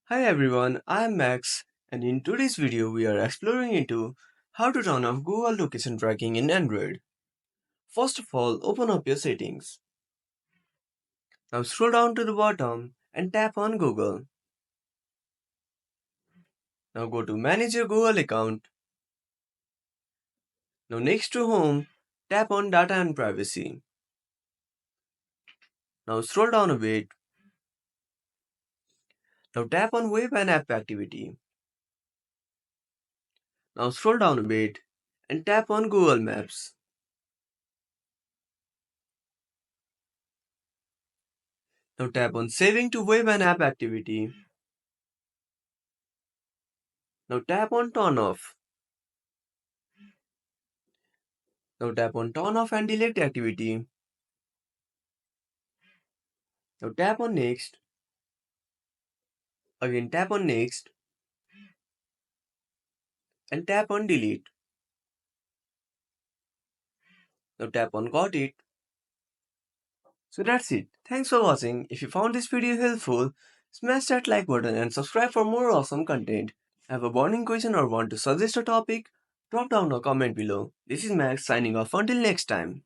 Hi everyone, I am Max and in today's video we are exploring into how to turn off Google location tracking in Android. First of all, open up your settings. Now scroll down to the bottom and tap on Google. Now go to manage your Google account. Now next to home, tap on data and privacy. Now scroll down a bit. Now tap on web and app activity. Now scroll down a bit and tap on Google Maps. Now tap on saving to web and app activity. Now tap on turn off. Now tap on turn off and delete activity. Now tap on next. Again tap on next and tap on delete. Now tap on got it. So that's it. Thanks for watching. If you found this video helpful, smash that like button and subscribe for more awesome content. Have a burning question or want to suggest a topic? Drop down a comment below. This is Max signing off until next time.